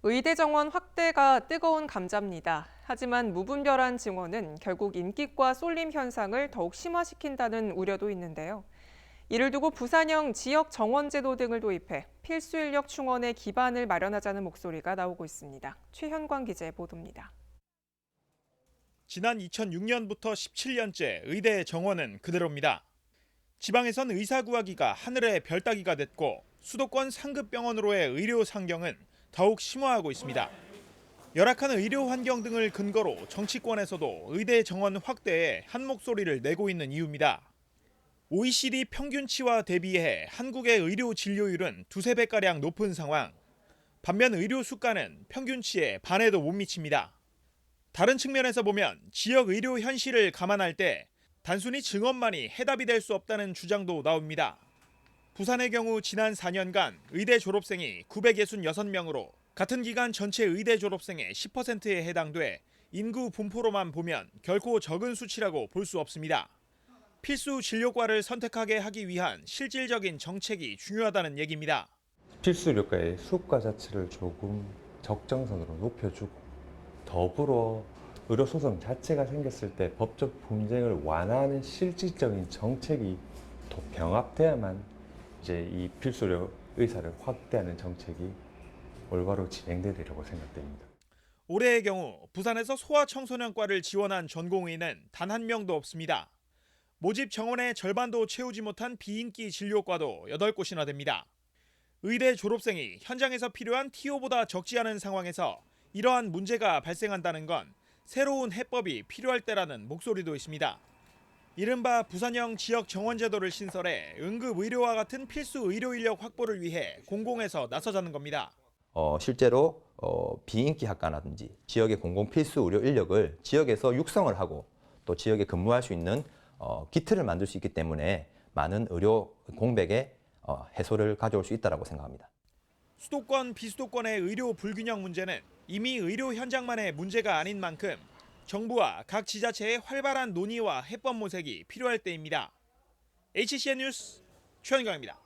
의대 정원 확대가 뜨거운 감자입니다. 하지만 무분별한 증원은 결국 인기과 쏠림 현상을 더욱 심화시킨다는 우려도 있는데요. 이를 두고 부산형 지역 정원제도 등을 도입해 필수 인력 충원의 기반을 마련하자는 목소리가 나오고 있습니다. 최현광 기자의 보도입니다. 지난 2006년부터 17년째 의대 정원은 그대로입니다. 지방에선 의사 구하기가 하늘의 별 따기가 됐고 수도권 상급 병원으로의 의료 상경은 더욱 심화하고 있습니다. 열악한 의료 환경 등을 근거로 정치권에서도 의대 정원 확대에 한 목소리를 내고 있는 이유입니다. OECD 평균치와 대비해 한국의 의료 진료율은 두세 배가량 높은 상황. 반면 의료 수가는 평균치의 반에도 못 미칩니다. 다른 측면에서 보면 지역 의료 현실을 감안할 때 단순히 증원만이 해답이 될 수 없다는 주장도 나옵니다. 부산의 경우 지난 4년간 의대 졸업생이 966명으로 같은 기간 전체 의대 졸업생의 10%에 해당돼 인구 분포로만 보면 결코 적은 수치라고 볼 수 없습니다. 필수 진료과를 선택하게 하기 위한 실질적인 정책이 중요하다는 얘기입니다. 필수 의료과의 수가 자체를 조금 적정선으로 높여주고 더불어 의료 소송 자체가 생겼을 때 법적 분쟁을 완화하는 실질적인 정책이 더 병합돼야만 이제 이 필수 의료 의사를 확대하는 정책이 올바로 진행되리라고 생각됩니다. 올해의 경우 부산에서 소아청소년과를 지원한 전공의는 단 한 명도 없습니다. 모집 정원의 절반도 채우지 못한 비인기 진료과도 8곳이나 됩니다. 의대 졸업생이 현장에서 필요한 TO보다 적지 않은 상황에서 이러한 문제가 발생한다는 건 새로운 해법이 필요할 때라는 목소리도 있습니다. 이른바 부산형 지역 정원 제도를 신설해 응급 의료와 같은 필수 의료 인력 확보를 위해 공공에서 나서자는 겁니다. 실제로 비인기 학과라든지 지역의 공공 필수 의료 인력을 지역에서 육성을 하고 또 지역에 근무할 수 있는 기틀을 만들 수 있기 때문에 많은 의료 공백의 해소를 가져올 수 있다고 생각합니다. 수도권, 비수도권의 의료 불균형 문제는 이미 의료 현장만의 문제가 아닌 만큼 정부와 각 지자체의 활발한 논의와 해법 모색이 필요할 때입니다. HCN 뉴스 최현경입니다.